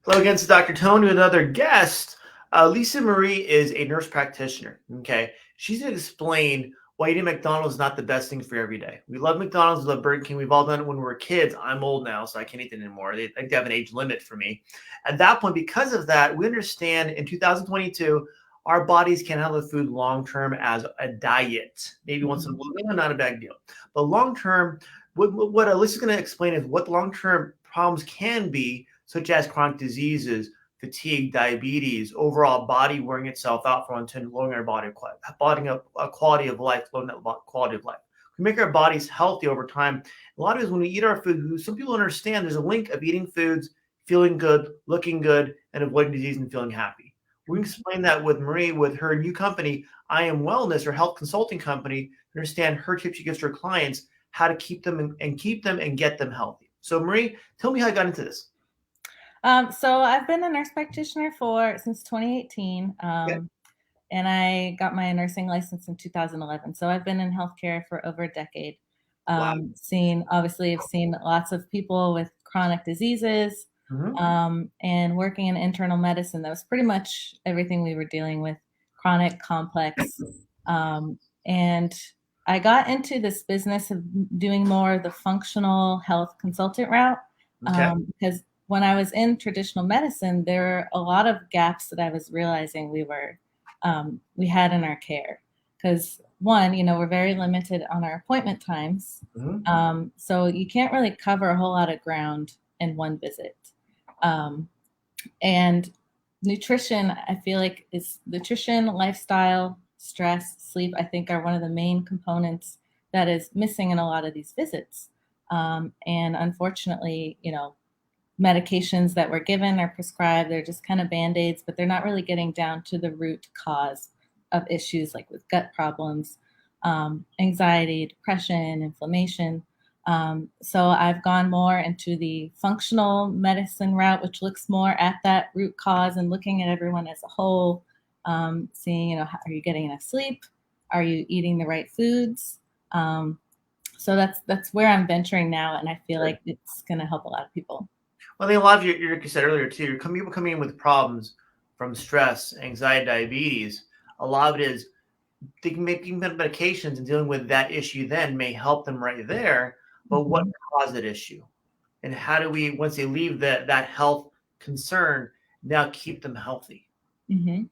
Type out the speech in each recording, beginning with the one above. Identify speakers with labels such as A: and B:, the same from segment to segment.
A: Hello again, it's Dr. Tone with another guest. Alicia Marie is a nurse practitioner. Okay. She's going to explain why eating McDonald's is not the best thing for you every day. We love McDonald's, we love Burger King. We've all done it when we were kids. I'm old now, so I can't eat it anymore. They think they have an age limit for me. At that point, because of that, we understand in 2022, our bodies can handle the food long term as a diet. Maybe once in a
B: Mhm.
A: while, not a big deal. But long term, what Alicia's going to explain is what long term problems can be, such as chronic diseases, fatigue, diabetes, overall body wearing itself out for intent, lowering our body quality of life, lowering that quality of life. We make our bodies healthy over time. A lot of times when we eat our food, some people understand there's a link of eating foods, feeling good, looking good, and avoiding disease and feeling happy. We can explain that with Marie, with her new company, I Am Wellness, her health consulting company, understand her tips she gives to her clients, how to keep them and keep them and get them healthy. So Marie, tell me how I got into this.
B: So I've been a nurse practitioner since 2018,
A: Okay.
B: and I got my nursing license in 2011. So I've been in healthcare for over a decade.
A: Wow.
B: I've seen lots of people with chronic diseases,
A: Mhm.
B: and working in internal medicine. That was pretty much everything we were dealing with, chronic, complex. Um, and I got into this business of doing more of the functional health consultant route,
A: Okay.
B: because when I was in traditional medicine, there were a lot of gaps that I was realizing we had in our care. Because one, we're very limited on our appointment times,
A: Mhm.
B: so you can't really cover a whole lot of ground in one visit. Um, and nutrition, I feel like is nutrition, lifestyle, stress, sleep, I think are one of the main components that is missing in a lot of these visits. And unfortunately, medications that we're given are prescribed, they're just kind of band-aids, but they're not really getting down to the root cause of issues like with gut problems, anxiety, depression, inflammation. So I've gone more into the functional medicine route, which looks more at that root cause and looking at everyone as a whole, seeing, are you getting enough sleep? Are you eating the right foods? So that's where I'm venturing now, and I feel
A: Sure.
B: like it's going to help a lot of people.
A: Well, I think a lot of like you said earlier too, people coming in with problems from stress, anxiety, diabetes. A lot of it is they can make medications and dealing with that issue then may help them right there. But what
B: Mhm,
A: caused that issue? And how do we, once they leave that health concern, now keep them healthy?
B: mhm,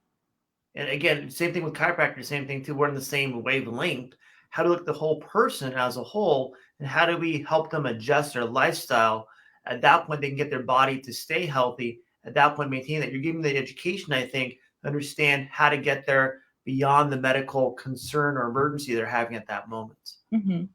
A: And again, same thing with chiropractor, same thing too. We're in the same wavelength. How to look at the whole person as a whole, and how do we help them adjust their lifestyle? At that point, they can get their body to stay healthy. At that point, maintain that. You're giving them the education, I think, to understand how to get there beyond the medical concern or emergency they're having at that moment.
B: mhm.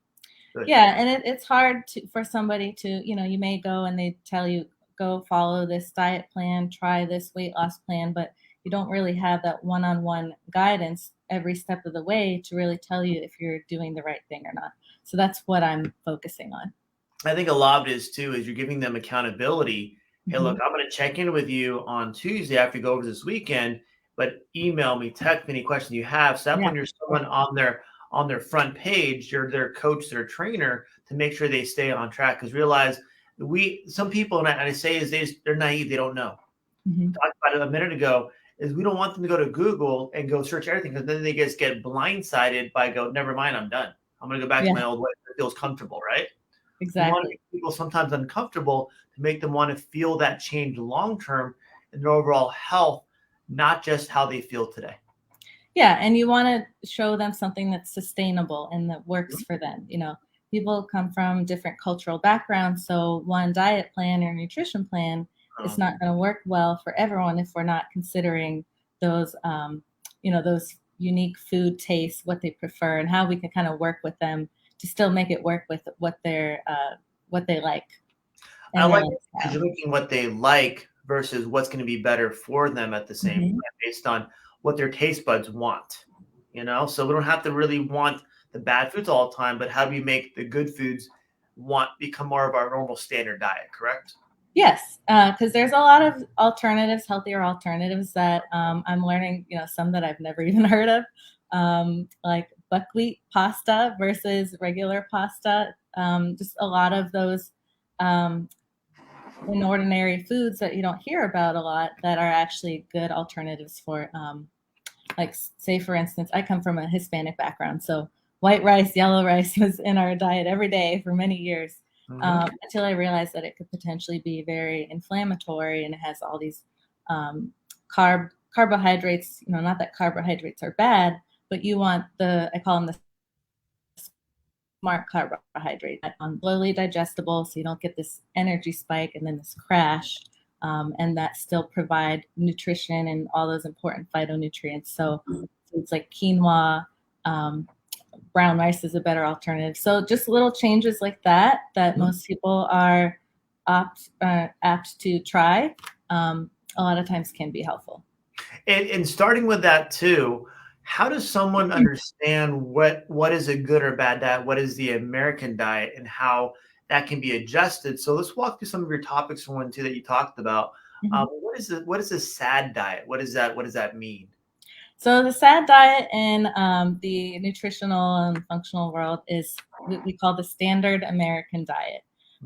A: Good.
B: Yeah, and it's hard for somebody to, you may go and they tell you, go follow this diet plan, try this weight loss plan, but you don't really have that one-on-one guidance every step of the way to really tell you if you're doing the right thing or not. So that's what I'm focusing on.
A: I think a lot of it is too is you're giving them accountability. Hey, look,
B: Mhm.
A: I'm going to check in with you on Tuesday after you go over this weekend, but email me, text me any questions you have. So that
B: Yeah.
A: when you're someone on their front page, you're their coach, their trainer to make sure they stay on track. Because realize some people, and I say is they're naive, they don't know.
B: Mhm.
A: Talked about it a minute ago. Is we don't want them to go to Google and go search everything because then they just get blindsided by go, never mind, I'm done. I'm going to go back to
B: Yeah,
A: my old way. It feels comfortable, right? We want to
B: exactly.
A: make people sometimes uncomfortable to make them want to feel that change long term in their overall health, not just how they feel today.
B: Yeah, and you want to show them something that's sustainable and that works
A: Mhm.
B: for them. People come from different cultural backgrounds, so one diet plan or nutrition plan is
A: Um,
B: not going to work well for everyone if we're not considering those, those unique food tastes, what they prefer, and how we can kind of work with them to still make it work with what they like
A: I
B: and their
A: like it because
B: lifestyle.
A: you're looking what they like versus what's going to be better for them at the same time
B: Hmm.
A: based on what their taste buds want. So we don't have to really want the bad foods all the time, but how do we make the good foods want become more of our normal standard diet, correct?
B: Yes, because there's a lot of alternatives, healthier alternatives that I'm learning. Some that I've never even heard of, like buckwheat pasta versus regular pasta. Just a lot of those um, in ordinary foods that you don't hear about a lot that are actually good alternatives for, like, say, for instance, I come from a Hispanic background. So white rice, yellow rice was in our diet every day for many years, until I realized that it could potentially be very inflammatory, and it has all these carbohydrates. Not that carbohydrates are bad, but you want I call them the smart carbohydrate, slowly digestible, so you don't get this energy spike and then this crash, and that still provide nutrition and all those important phytonutrients. So foods like quinoa, brown rice is a better alternative. So just little changes like that most people are apt to try, a lot of times can be helpful.
A: And starting with that too, how does someone understand what is a good or bad diet? What is the American diet, and how that can be adjusted? So let's walk through some of your topics for one too that you talked about. What is a SAD diet? What does that mean?
B: So the SAD diet in the nutritional and functional world is what we call the standard American diet.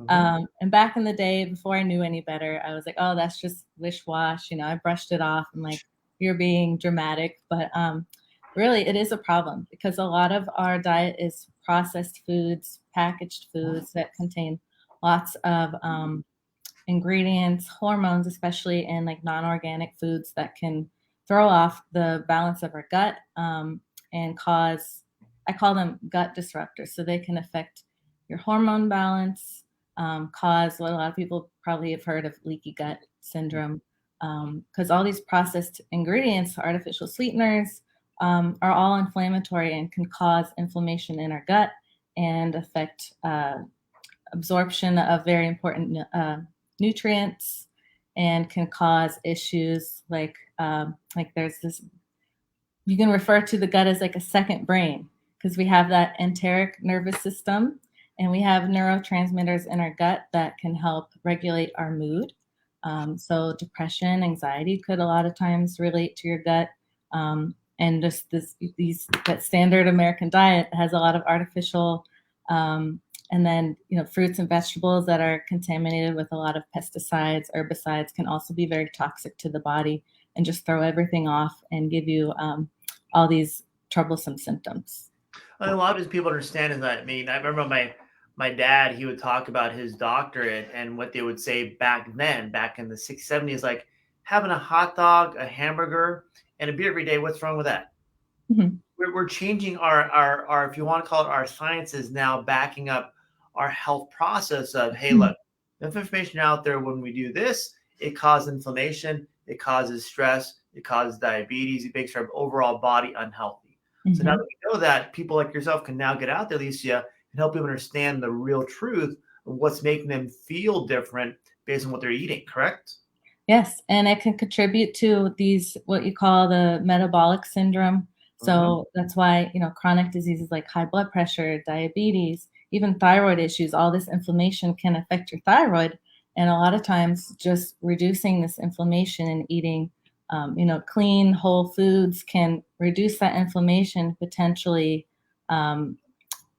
B: And back in the day, before I knew any better, I was like, oh, that's just wish-wash. I brushed it off. I'm like, you're being dramatic. But really, it is a problem, because a lot of our diet is processed foods, packaged foods that contain lots of ingredients, hormones, especially in like non-organic foods that can throw off the balance of our gut, and cause, I call them gut disruptors. So they can affect your hormone balance, cause what a lot of people probably have heard of, leaky gut syndrome, because all these processed ingredients, artificial sweeteners, are all inflammatory and can cause inflammation in our gut and affect absorption of very important nutrients, and can cause issues like there's this, you can refer to the gut as like a second brain, because we have that enteric nervous system, and we have neurotransmitters in our gut that can help regulate our mood. So depression, anxiety could a lot of times relate to your gut. And just that standard American diet has a lot of artificial, and then, fruits and vegetables that are contaminated with a lot of pesticides, herbicides, can also be very toxic to the body and just throw everything off and give you all these troublesome symptoms.
A: A lot of people understand is that. I mean, I remember my dad, he would talk about his doctorate and what they would say back then, back in the 60s, 70s, like having a hot dog, a hamburger, and a beer every day. What's wrong with that? We're changing our, if you want to call it, our sciences now backing up our health process of, hey, look, enough information out there. When we do this, it causes inflammation, it causes stress, it causes diabetes, it makes our overall body unhealthy. So now that we know that, people like yourself can now get out there, Alicia, and help people understand the real truth of what's making them feel different based on what they're eating, correct?
B: Yes, and it can contribute to these, what you call the metabolic syndrome. So that's why, chronic diseases like high blood pressure, diabetes, even thyroid issues, all this inflammation can affect your thyroid. And a lot of times just reducing this inflammation and eating, clean, whole foods can reduce that inflammation, potentially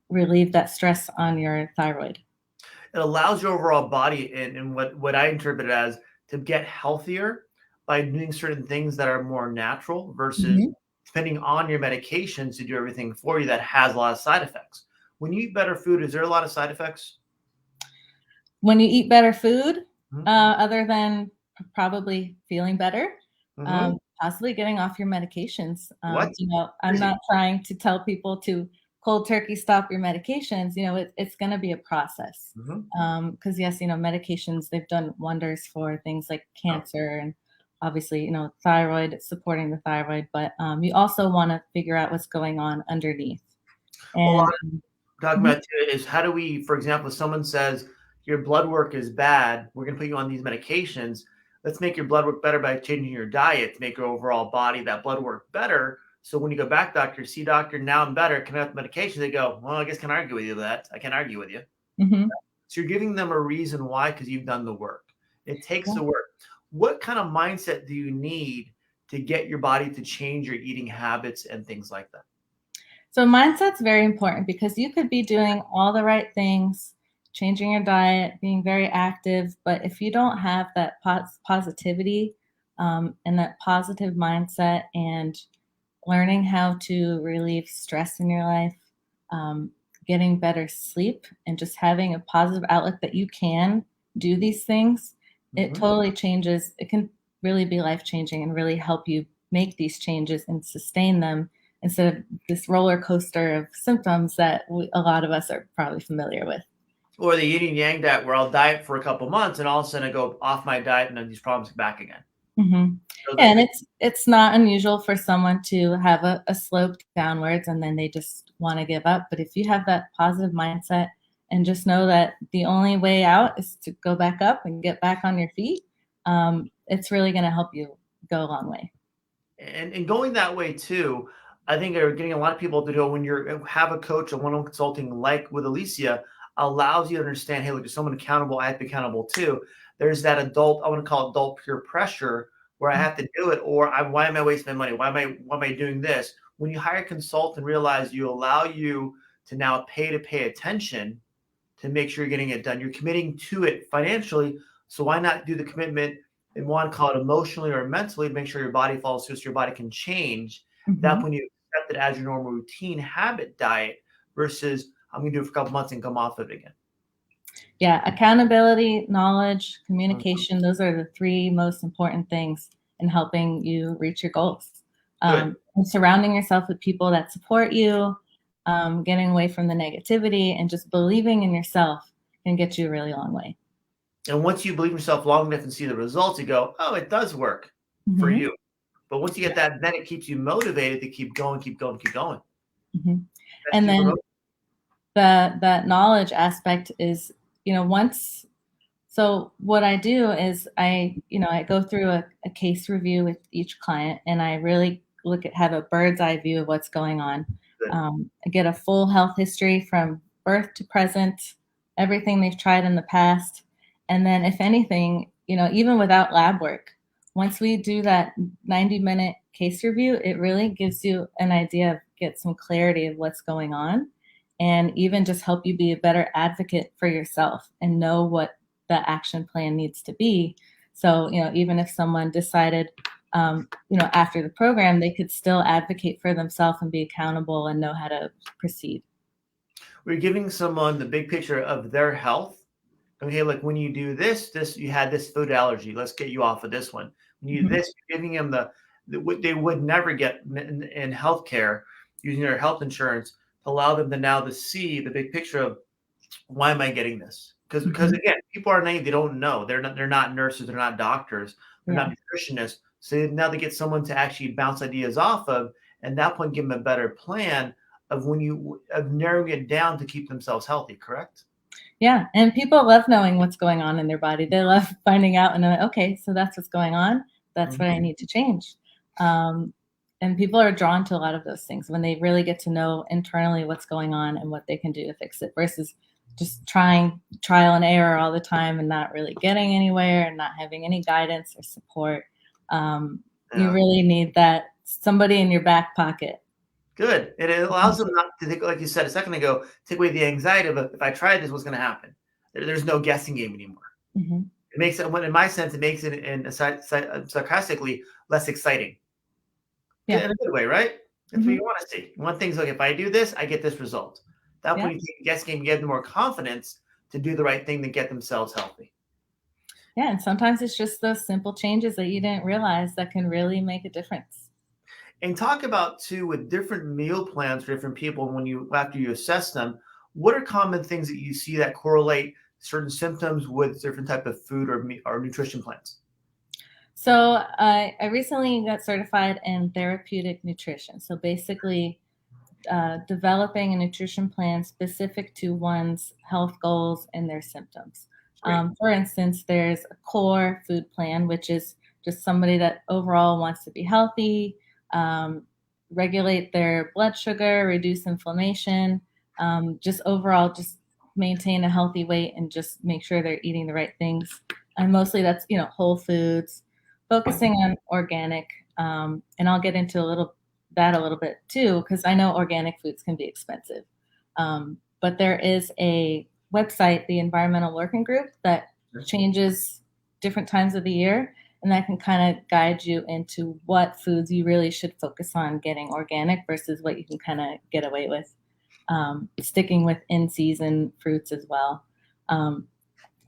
B: relieve that stress on your thyroid.
A: It allows your overall body, and what I interpret it as, to get healthier by doing certain things that are more natural versus depending on your medications to do everything for you that has a lot of side effects. When you eat better food, is there a lot of side effects?
B: When you eat better food, other than probably feeling better, possibly getting off your medications.
A: What?
B: I'm not trying to tell people to cold turkey stop your medications. It's going to be a process. Because yes, medications, they've done wonders for things like cancer and obviously, thyroid, supporting the thyroid, but you also want to figure out what's going on underneath. And
A: talking about too is, how do we, for example, if someone says your blood work is bad, we're going to put you on these medications. Let's make your blood work better by changing your diet to make your overall body, that blood work better. So when you go back, doctor, see doctor, now I'm better, can I have medication? They go, well, I guess I can argue with you that. I can argue with you. So you're giving them a reason why, because you've done the work. It takes the work. What kind of mindset do you need to get your body to change your eating habits and things like that?
B: So mindset's very important, because you could be doing all the right things, changing your diet, being very active. But if you don't have that positivity and that positive mindset and learning how to relieve stress in your life, um, getting better sleep, and just having a positive outlook that you can do these things, it
A: Mhm.
B: totally changes. It can really be life changing and really help you make these changes and sustain them instead of this roller coaster of symptoms that a lot of us are probably familiar with.
A: Or the yin and yang diet where I'll diet for a couple months and all of a sudden I go off my diet and then these problems come back again.
B: Hmm.
A: So
B: Yeah, and
A: the
B: it's not unusual for someone to have a slope downwards and then they just want to give up. But if you have that positive mindset and just know that the only way out is to go back up and get back on your feet, it's really going to help you go a long way.
A: and going that way too, I think are getting a lot of people to do when you have a coach or one-on-one consulting like with Alicia allows you to understand, hey, look, there's someone accountable, I have to be accountable too. There's that adult, I want to call it adult peer pressure where I have to do it, or why am I wasting my money? Why am I doing this? When you hire a consultant, realize you allow you to now pay attention to make sure you're getting it done. You're committing to it financially. So why not do the commitment and one call it emotionally or mentally, make sure your body follows through so your body can change. That
B: Hmm.
A: when you accept it as your normal routine habit diet versus I'm gonna do it for a couple months and come off of it again.
B: Yeah, accountability, knowledge,
A: Mhm.
B: communication, those are the three most important things in helping you reach your goals.
A: Good.
B: And surrounding yourself with people that support you, getting away from the negativity, and just believing in yourself can get you a really long way.
A: And once you believe in yourself long enough and see the results, you go, oh, it does work for
B: Hmm.
A: you. But once you get that, then it keeps you motivated to keep going, keep going, keep going.
B: Hmm.
A: That's
B: And
A: super
B: then
A: motivating.
B: that knowledge aspect is, once. So what I do is I go through a case review with each client, and I really have a bird's eye view of what's going on.
A: Good.
B: I get a full health history from birth to present, everything they've tried in the past, and then if anything, even without lab work, once we do that 90-minute case review, it really gives you an idea of get some clarity of what's going on, and even just help you be a better advocate for yourself and know what the action plan needs to be. So, even if someone decided, after the program, they could still advocate for themselves and be accountable and know how to proceed.
A: We're giving someone the big picture of their health. Okay, like when you do this, you had this food allergy. Let's get you off of this one. When you do
B: Mhm.
A: this, you're giving them what they would never get in healthcare using their health insurance to allow them to now to see the big picture of why am I getting this? Because
B: Mhm.
A: again, people are naive, they don't know. They're not nurses, they're not doctors, they're
B: Yeah.
A: not nutritionists. So now they get someone to actually bounce ideas off of, and that point give them a better plan of narrowing it down to keep themselves healthy, correct?
B: Yeah. And people love knowing what's going on in their body. They love finding out and they're like, okay, so that's what's going on. That's what
A: Mhm.
B: I need to change. Um, and people are drawn to a lot of those things when they really get to know internally what's going on and what they can do to fix it versus just trying trial and error all the time and not really getting anywhere and not having any guidance or support. You
A: Yeah.
B: really need that somebody in your back pocket.
A: Good. And it allows them not to think, like you said a second ago, take away the anxiety of if I try this, what's going to happen? There's no guessing game anymore.
B: Mhm.
A: It makes it, in my sense, it makes it sarcastically less exciting
B: Yeah.
A: in a good way, right? That's what
B: Hmm.
A: you want to see. One thing's like, if I do this, I get this result. That
B: Yeah.
A: point, you take the guess game, you give them more confidence to do the right thing to get themselves healthy.
B: Yeah. And sometimes it's just those simple changes that you didn't realize that can really make a difference.
A: And talk about too with different meal plans for different people when you after you assess them, what are common things that you see that correlate certain symptoms with different type of food or nutrition plans?
B: So I recently got certified in therapeutic nutrition. So basically, developing a nutrition plan specific to one's health goals and their symptoms.
A: Great.
B: For instance, there's a core food plan, which is just somebody that overall wants to be healthy, um, regulate their blood sugar, reduce inflammation, just overall just maintain a healthy weight and just make sure they're eating the right things. And mostly that's, whole foods, focusing on organic. And I'll get into a little bit too, because I know organic foods can be expensive. But there is a website, the Environmental Working Group, that changes different times of the year, and that can kind of guide you into what foods you really should focus on getting organic versus what you can kind of get away with. Sticking with in-season fruits as well.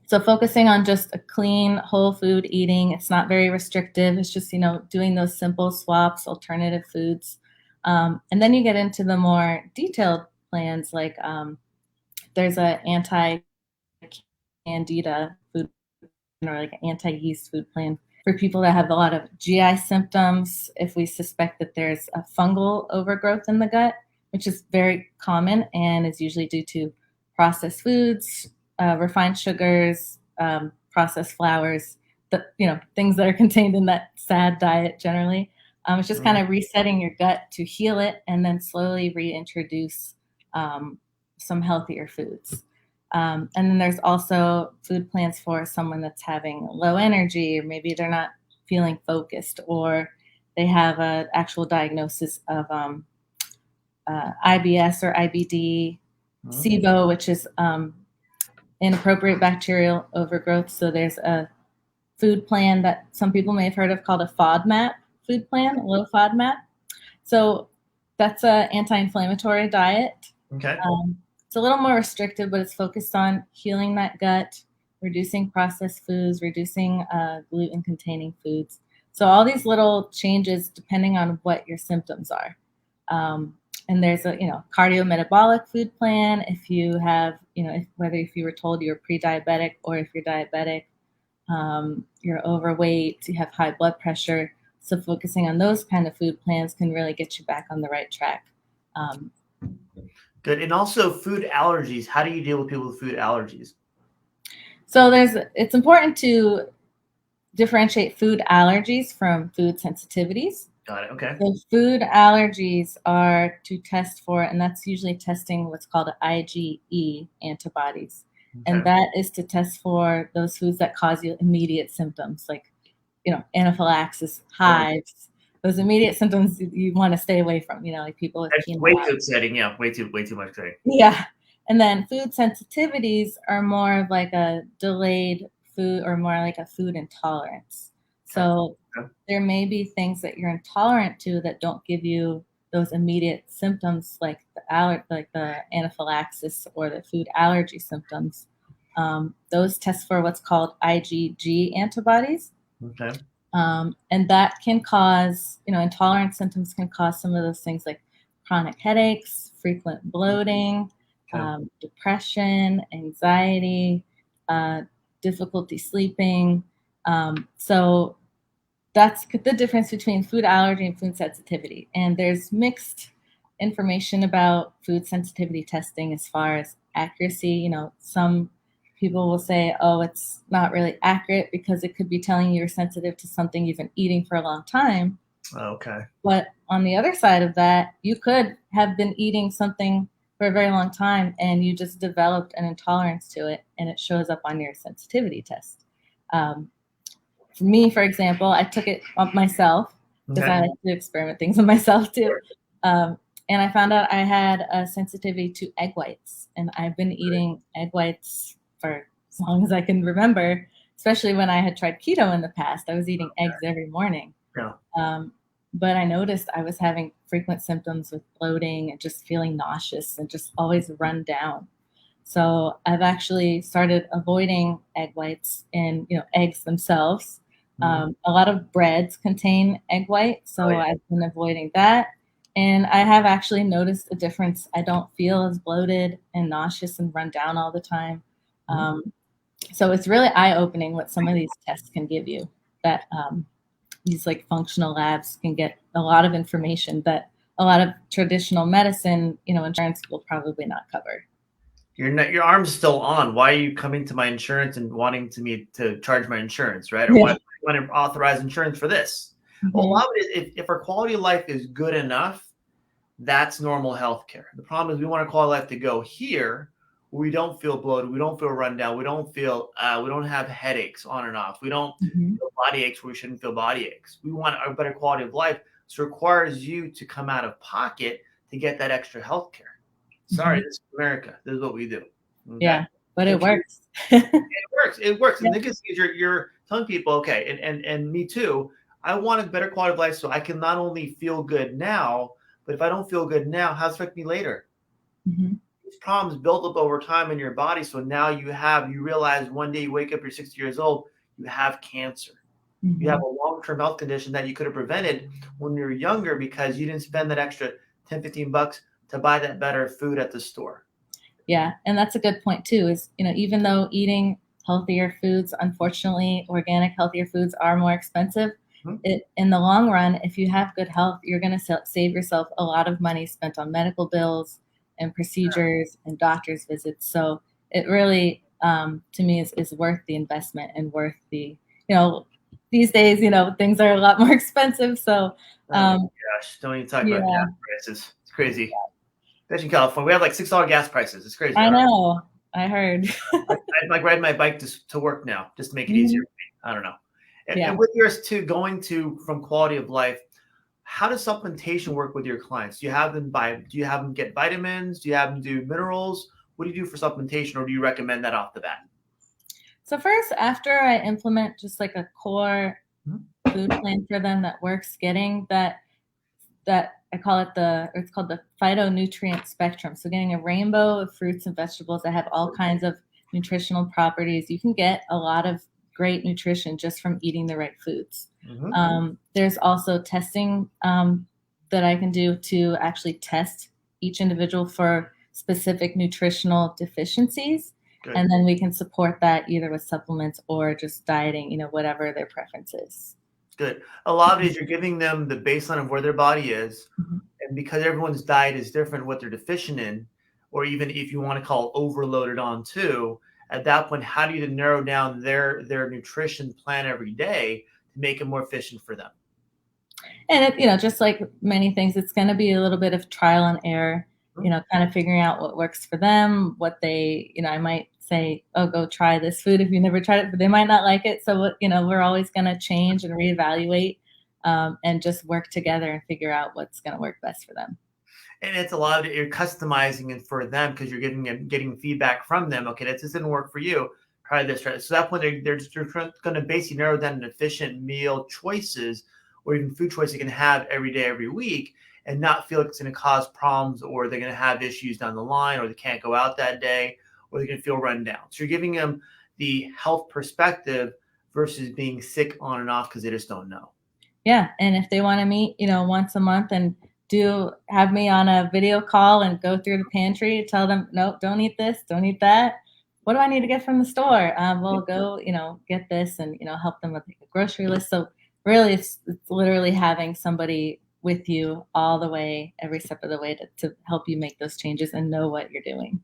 B: So focusing on just a clean, whole food eating. It's not very restrictive. It's just, doing those simple swaps, alternative foods. And then you get into the more detailed plans, like there's a anti-candida food or like an anti-yeast food plan for people that have a lot of GI symptoms. If we suspect that there's a fungal overgrowth in the gut, which is very common and is usually due to processed foods, refined sugars, processed flours, things that are contained in that SAD diet generally. It's just kind of resetting your gut to heal it and then slowly reintroduce some healthier foods. And then there's also food plans for someone that's having low energy, or maybe they're not feeling focused, or they have an actual diagnosis of IBS or IBD, SIBO, which is inappropriate bacterial overgrowth. So there's a food plan that some people may have heard of called a FODMAP food plan, a low FODMAP. So that's an anti-inflammatory diet.
A: Okay.
B: It's a little more restrictive, but it's focused on healing that gut, reducing processed foods, reducing gluten-containing foods. So all these little changes depending on what your symptoms are. And there's a cardiometabolic food plan if you have, whether if you were told you're pre-diabetic or if you're diabetic, you're overweight, you have high blood pressure. So focusing on those kind of food plans can really get you back on the right track.
A: Good. And also food allergies. How do you deal with people with food allergies?
B: So it's important to differentiate food allergies from food sensitivities.
A: Got it. Okay.
B: So food allergies are to test for, and that's usually testing what's called IgE antibodies. Okay. And that is to test for those foods that cause you immediate symptoms, like, anaphylaxis, hives, those immediate symptoms you want to stay away from, like people with
A: way too exciting. Yeah, way too much exciting.
B: Yeah. And then food sensitivities are more of like a delayed food or more like a food intolerance. So there may be things that you're intolerant to that don't give you those immediate symptoms like the anaphylaxis or the food allergy symptoms. Those test for what's called IgG antibodies.
A: Okay.
B: And that can cause, intolerant symptoms can cause some of those things like chronic headaches, frequent bloating, depression, anxiety, difficulty sleeping. So that's the difference between food allergy and food sensitivity. And there's mixed information about food sensitivity testing as far as accuracy. Some people will say, oh, it's not really accurate because it could be telling you're sensitive to something you've been eating for a long time.
A: Okay.
B: But on the other side of that, you could have been eating something for a very long time and you just developed an intolerance to it and it shows up on your sensitivity test. For me, for example, I took it up myself because I like to experiment things on myself too. And I found out I had a sensitivity to egg whites, and I've been eating egg whites for as long as I can remember, especially when I had tried keto in the past. I was eating eggs every morning.
A: Yeah.
B: But I noticed I was having frequent symptoms with bloating and just feeling nauseous and just always run down. So I've actually started avoiding egg whites and, eggs themselves. A lot of breads contain egg white, so I've been avoiding that. And I have actually noticed a difference. I don't feel as bloated and nauseous and run down all the time. So it's really eye-opening what some of these tests can give you, that these like functional labs can get a lot of information that a lot of traditional medicine, insurance will probably not cover.
A: Your arm's still on. Why are you coming to my insurance and wanting me to charge my insurance, right? Or why do you want to authorize insurance for this? Well, a lot of it, if our quality of life is good enough, that's normal health care. The problem is we want our quality of life to go here where we don't feel bloated, we don't feel run down, we don't have headaches on and off, we don't feel body aches where we shouldn't feel body aches. We want a better quality of life. So it requires you to come out of pocket to get that extra health care. Sorry, this is America. This is what we do.
B: Okay? Yeah. but it
A: If you,
B: works.
A: it works. It works.
B: Yeah.
A: And the thing is, you're telling people, okay, and me too. I want a better quality of life so I can not only feel good now, but if I don't feel good now, how does it affect me later?
B: Mhm.
A: These problems build up over time in your body. So now you realize one day you wake up, you're 60 years old, you have cancer. You have
B: Mhm.
A: a long-term health condition that you could have prevented when you were younger because you didn't spend that extra 10, 15 bucks to buy that better food at the store.
B: Yeah, and that's a good point too, is, even though eating healthier foods, unfortunately, organic healthier foods are more expensive,
A: Hmm?
B: in the long run, if you have good health, you're gonna save yourself a lot of money spent on medical bills and procedures and doctor's visits. So it really, to me, is worth the investment and worth you know, these days, things are a lot more expensive. So,
A: Oh my
B: um,
A: gosh, don't even talk about gas
B: yeah,
A: prices. It's crazy. Especially in California, we have like $6 gas prices. It's crazy. I
B: I
A: don't know.
B: know. I heard.
A: I like riding my bike to work now just to make it easier
B: Mhm.
A: for me. I don't know. And
B: Yeah.
A: with yours too, going to from quality of life, how does supplementation work with your clients? Do you have them get vitamins? Do you have them do minerals? What do you do for supplementation, or do you recommend that off the bat?
B: So first, after I implement just like a core
A: Mhm.
B: food plan for them that works, getting that I call it it's called the phytonutrient spectrum. So getting a rainbow of fruits and vegetables that have all kinds of nutritional properties. You can get a lot of great nutrition just from eating the right foods.
A: Mhm.
B: There's also testing that I can do to actually test each individual for specific nutritional deficiencies.
A: Good.
B: And then we can support that either with supplements or just dieting, whatever their preference is.
A: Good. A lot of it
B: Mhm.
A: is you're giving them the baseline of where their body is,
B: Mhm.
A: and because everyone's diet is different, what they're deficient in, or even if you want to call it overloaded on too, at that point, how do you then narrow down their nutrition plan every day to make it more efficient for them?
B: And just like many things, it's going to be a little bit of trial and error,
A: Mhm.
B: kind of figuring out what works for them, what they, I might say, oh, go try this food if you never tried it, but they might not like it. So, we're always going to change and reevaluate, and just work together and figure out what's going to work best for them.
A: And it's a lot of it, you're customizing it for them because you're getting feedback from them. Okay, this doesn't work for you. Try this. Try this. So that point, they're going to basically narrow down an efficient meal choices or even food choice you can have every day, every week, and not feel like it's going to cause problems or they're going to have issues down the line or they can't go out that day or they're going to feel run down. So you're giving them the health perspective versus being sick on and off because they just don't know.
B: Yeah, and if they want to meet, once a month and have me on a video call and go through the pantry, tell them, no, don't eat this, don't eat that. What do I need to get from the store? We'll go, get this and, help them with a grocery list. So really, it's literally having somebody with you all the way, every step of the way to help you make those changes and know what you're doing.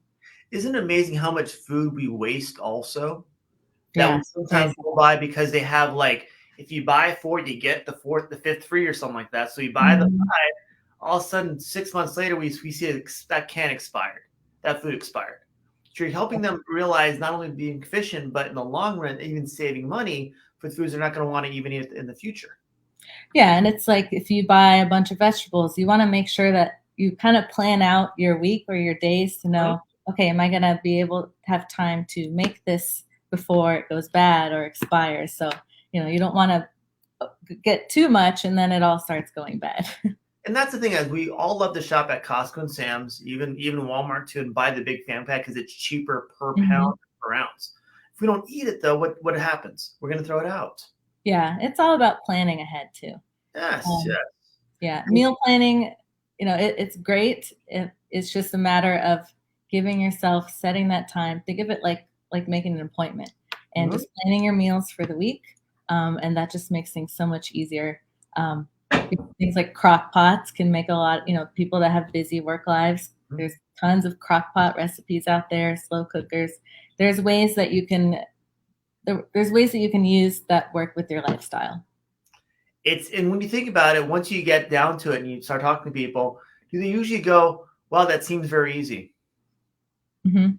A: Isn't it amazing how much food we waste also? That
B: Yeah,
A: we
B: very
A: sometimes
B: simple.
A: go by because they have like if you buy 4, you get the fourth, the fifth free or something like that. So you buy the
B: Mhm.
A: 5, all of a sudden 6 months later we see that can expired. That food expired. So you're helping them realize not only being efficient, but in the long run, even saving money for foods they're not going to want to even eat in the future.
B: Yeah, and it's like if you buy a bunch of vegetables, you want to make sure that you kind of plan out your week or your days to
A: Mhm.
B: know, okay, am I going to be able to have time to make this before it goes bad or expires? So, you don't want to get too much and then it all starts going bad.
A: And that's the thing is we all love to shop at Costco and Sam's, even Walmart too, and buy the big fan pack because it's cheaper per
B: Mhm.
A: pound per ounce. If we don't eat it though, what happens? We're going to throw it out.
B: Yeah, it's all about planning ahead too.
A: Yes,
B: Um,
A: yes.
B: Yeah, meal planning, it's great. It's just a matter of giving yourself, setting that time. Think of it like making an appointment and
A: Mhm.
B: just planning your meals for the week. And that just makes things so much easier. Um, Things like crock pots can make a lot, people that have busy work lives.
A: Mhm.
B: There's tons of crock pot recipes out there, slow cookers. There's ways that you can there's ways that you can use that work with your lifestyle.
A: It's and when you think about it, once you get down to it and you start talking to people, do they usually go, "Wow, that seems very easy."
B: Hmm.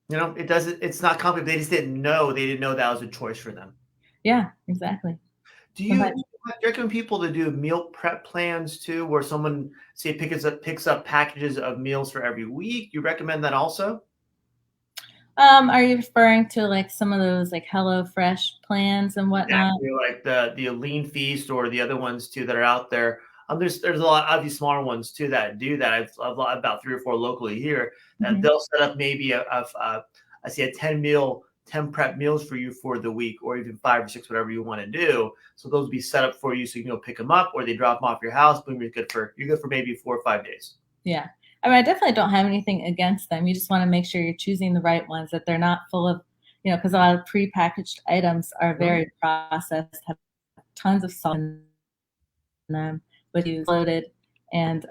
A: It doesn't. It's not complicated. They just didn't know. They didn't know that was a choice for them.
B: Yeah, exactly.
A: Do
B: Sometimes.
A: you recommend people to do meal prep plans too, where someone say picks up packages of meals for every week? You recommend that also?
B: Are you referring to like some of those like HelloFresh plans and whatnot?
A: Exactly, like the Lean Feast or the other ones too that are out there. There's a lot of these smaller ones too that do that. I've about 3 or 4 locally here that
B: Mhm.
A: they'll set up maybe I see a 10 prep meals for you for the week, or even 5 or 6, whatever you want to do. So those will be set up for you, so you can go pick them up, or they drop them off your house. Boom, you're good for maybe 4 or 5 days.
B: Yeah. I mean, I definitely don't have anything against them. You just want to make sure you're choosing the right ones, that they're not full of, because a lot of prepackaged items are
A: Mhm.
B: very processed, have tons of salt in them, but you loaded and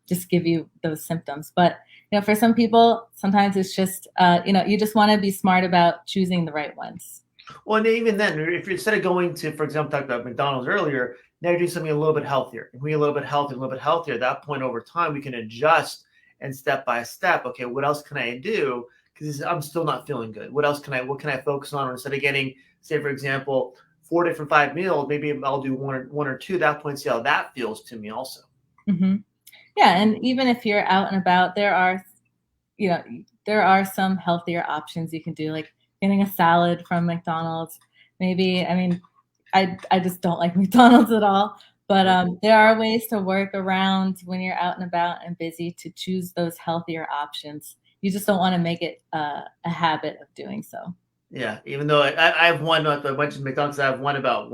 B: just give you those symptoms. But for some people, sometimes it's just you just want to be smart about choosing the right ones.
A: Well, and even then, if you're instead of going to, for example, talked about McDonald's earlier, now you're doing something a little bit healthier. If we a little bit healthier, a little bit healthier, at that point over time, we can adjust and step by step. Okay, what else can I do? Because I'm still not feeling good. What can I focus on? Or instead of getting, say, for example, 4 different 5 meals, maybe I'll do one or two. At that point, see how that feels to me also.
B: Hmm. Yeah, and even if you're out and about, you know, there are some healthier options you can do, like getting a salad from McDonald's. Maybe, I mean, I just don't like McDonald's at all. But there are ways to work around when you're out and about and busy to choose those healthier options. You just don't want to make it a habit of doing so.
A: Yeah, even though I have one, I went to McDonald's, I have one about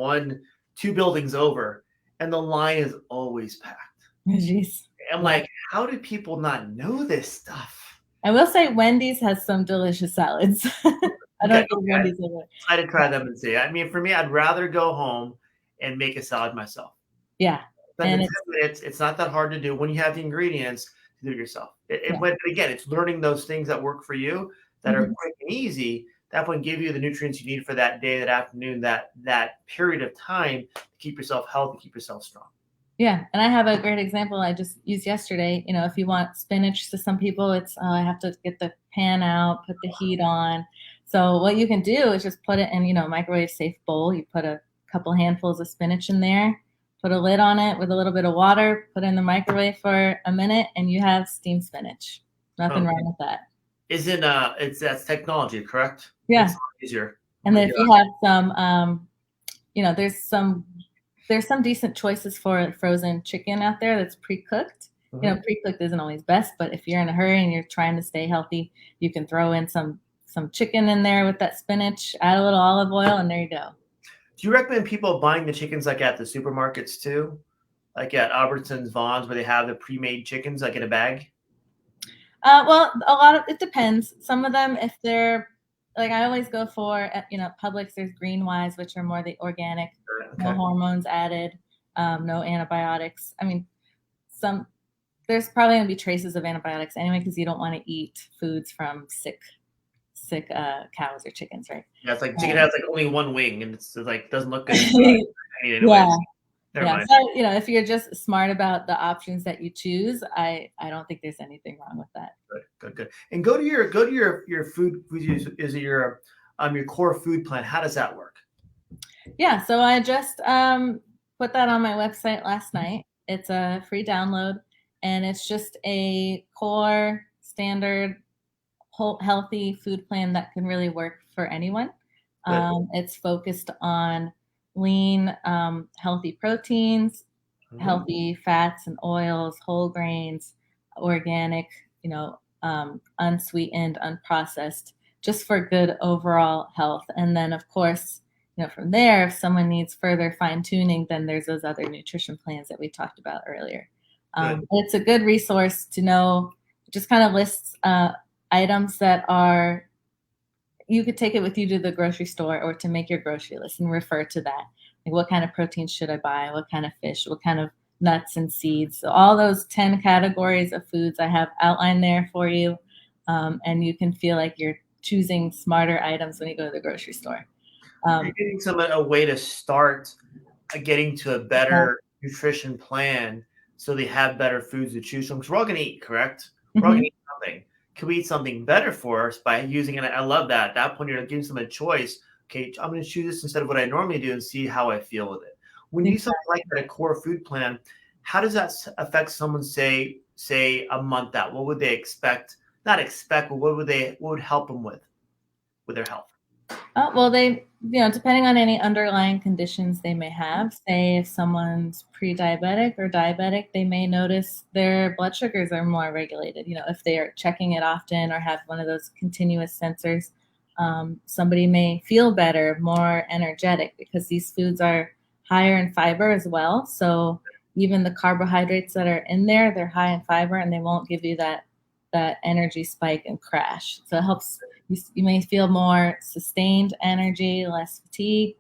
A: 2 buildings over, and the line is always packed.
B: Jeez.
A: I'm
B: Yeah.
A: like, how do people not know this stuff?
B: I will say Wendy's has some delicious salads. I
A: Okay,
B: don't think
A: okay.
B: Wendy's will.
A: I to try them and see. I mean, for me, I'd rather go home and make a salad myself.
B: Yeah.
A: Spend the
B: And
A: 10
B: it's,
A: minutes. It's not that hard to do when you have the ingredients to do it yourself.
B: yeah.
A: But again, it's learning those things that work for you that are
B: Mhm.
A: quick and easy. That will give you the nutrients you need for that day, that afternoon, that period of time to keep yourself healthy, keep yourself strong.
B: Yeah, and I have a great example I just used yesterday. If you want spinach, to some people, it's I have to get the pan out, put the heat on. So what you can do is just put it in, microwave safe bowl. You put a couple handfuls of spinach in there, put a lid on it with a little bit of water, put it in the microwave for a minute, and you have steamed spinach. Nothing
A: Oh,
B: wrong with that.
A: isn't that's technology, correct? Makes
B: Yeah,
A: it a lot easier. Oh
B: and
A: my
B: then if
A: god.
B: you have some, there's some decent choices for frozen chicken out there that's pre-cooked.
A: Mhm.
B: Pre-cooked isn't always best, but if you're in a hurry and you're trying to stay healthy, you can throw in some chicken in there with that spinach, add a little olive oil, and there you go.
A: Do you recommend people buying the chickens like at the supermarkets too? Like at Albertsons, Vons, where they have the pre-made chickens like in a bag?
B: Well, a lot of it depends. Some of them, if they're like, I always go for Publix. There's Green Wise, which are more the organic, no
A: Okay.
B: hormones added, no antibiotics. I mean, some there's probably going to be traces of antibiotics anyway because you don't want to eat foods from sick cows or chickens, right?
A: Yeah, it's like chicken
B: Um,
A: has like only one wing and it's like doesn't look good inside. I mean,
B: yeah,
A: anyways, never
B: yeah.
A: mind.
B: So if you're just smart about the options that you choose, I don't think there's anything wrong with that.
A: Good, good, good. And go to your food. Is it your core food plan? How does that work?
B: Yeah, so I just put that on my website last night. It's a free download, and it's just a core standard whole healthy food plan that can really work for anyone.
A: Good.
B: It's focused on lean, healthy proteins,
A: Hmm.
B: healthy fats and oils, whole grains, organic, unsweetened, unprocessed, just for good overall health. And then, of course, from there, if someone needs further fine tuning, then there's those other nutrition plans that we talked about earlier.
A: Good.
B: It's a good resource to know. Just kind of lists items that are you could take it with you to the grocery store or to make your grocery list and refer to that. Like, what kind of protein should I buy? What kind of fish? What kind of nuts and seeds? So all those 10 categories of foods I have outlined there for you. And you can feel like you're choosing smarter items when you go to the grocery store.
A: You're
B: Um,
A: getting a way to start getting to a
B: yeah.
A: better nutrition plan so they have better foods to choose from. Because we're all going to eat, correct? We're all going to
B: Mhm.
A: eat something. Can we eat something better for us by using it? I love that. At that point, you're giving them a choice. Okay, I'm going to choose this instead of what I normally do and see how I feel with it. When you do something like that, a core food plan, how does that affect someone, say a month out? What would they expect? Not expect, but what would help them with? with their health?
B: Oh, well, they, depending on any underlying conditions they may have, say if someone's pre-diabetic or diabetic, they may notice their blood sugars are more regulated. If they are checking it often or have one of those continuous sensors, somebody may feel better, more energetic, because these foods are higher in fiber as well. So even the carbohydrates that are in there, they're high in fiber, and they won't give you that energy spike and crash. So it helps. You may feel more sustained energy, less fatigue.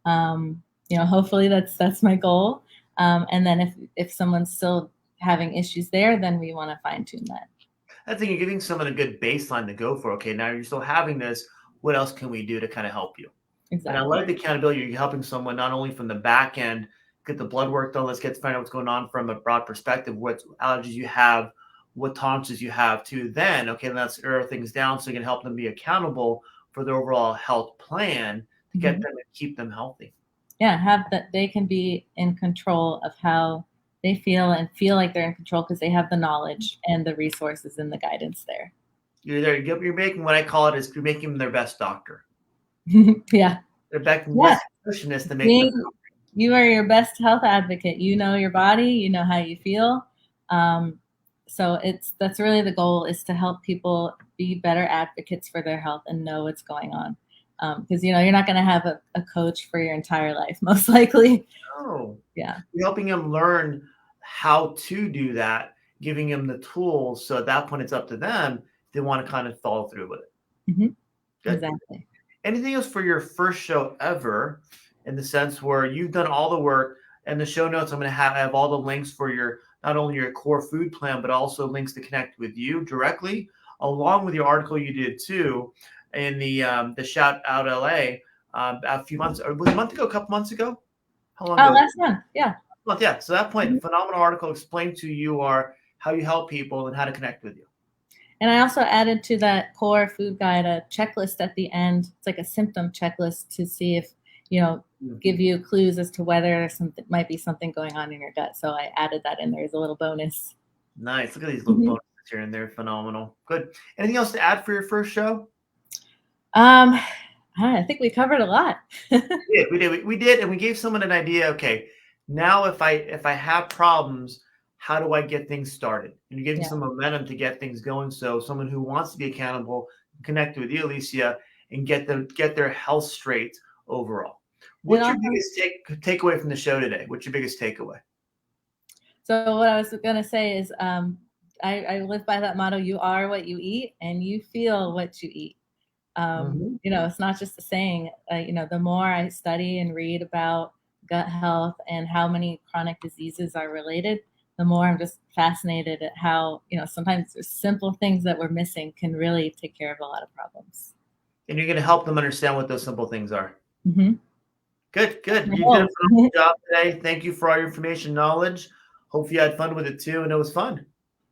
B: Hopefully that's my goal. And then if someone's still having issues there, then we want to fine tune that.
A: I think you're giving someone a good baseline to go for. Okay, now you're still having this. What else can we do to kind of help you?
B: Exactly.
A: And I like the accountability. You're helping someone not only from the back end, get the blood work done. Let's find out what's going on from a broad perspective. What allergies you have, what tolerances you have to then, okay, let's narrow things down so you can help them be accountable for their overall health plan to get them and keep them healthy.
B: Yeah, have that they can be in control of how they feel and feel like they're in control because they have the knowledge and the resources and the guidance there.
A: You're making what I call it is you're making them their best doctor.
B: Yeah.
A: They're best nutritionist to make them.
B: You are your best health advocate. You know your body, you know how you feel. So that's really the goal, is to help people be better advocates for their health and know what's going on. Because you're not going to have a coach for your entire life, most likely.
A: Oh,
B: yeah.
A: You're helping them learn how to do that, giving them the tools. So at that point, it's up to them. They want to kind of follow through with it.
B: Mm-hmm. Exactly.
A: Anything else for your first show ever, in the sense where you've done all the work, and the show notes, I'm going to have all the links for your, not only your core food plan, but also links to connect with you directly, along with your article you did too, in the Shout Out LA a few months, or was it a month ago, a couple months ago? How long ago?
B: Last month, yeah.
A: Yeah. So that point, phenomenal article explained to you how you help people and how to connect with you.
B: And I also added to that core food guide a checklist at the end. It's like a symptom checklist to see if, give you clues as to whether there's might be something going on in your gut. So I added that in there as a little bonus.
A: Nice. Look at these little bonuses here and there. Phenomenal. Good. Anything else to add for your first show?
B: I think we covered a lot.
A: We did. And we gave someone an idea. Okay, now if I have problems, how do I get things started? And you're giving some momentum to get things going. So someone who wants to be accountable, connect with you, Alicia, and get their health straight overall. What's your biggest takeaway from the show today? What's your biggest takeaway?
B: So what I was going to say is I live by that motto: you are what you eat and you feel what you eat. It's not just a saying. The more I study and read about gut health and how many chronic diseases are related, the more I'm just fascinated at how, sometimes there's simple things that we're missing can really take care of a lot of problems.
A: And you're going to help them understand what those simple things are.
B: Mm-hmm.
A: Good. You did a phenomenal job today. Thank you for all your information, knowledge. Hope you had fun with it too, and it was fun.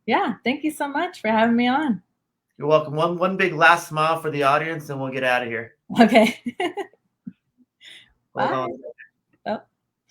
B: Yeah, thank you so much for having me on.
A: You're welcome. One big last smile for the audience, and we'll get out of here.
B: Okay.
A: Hold on.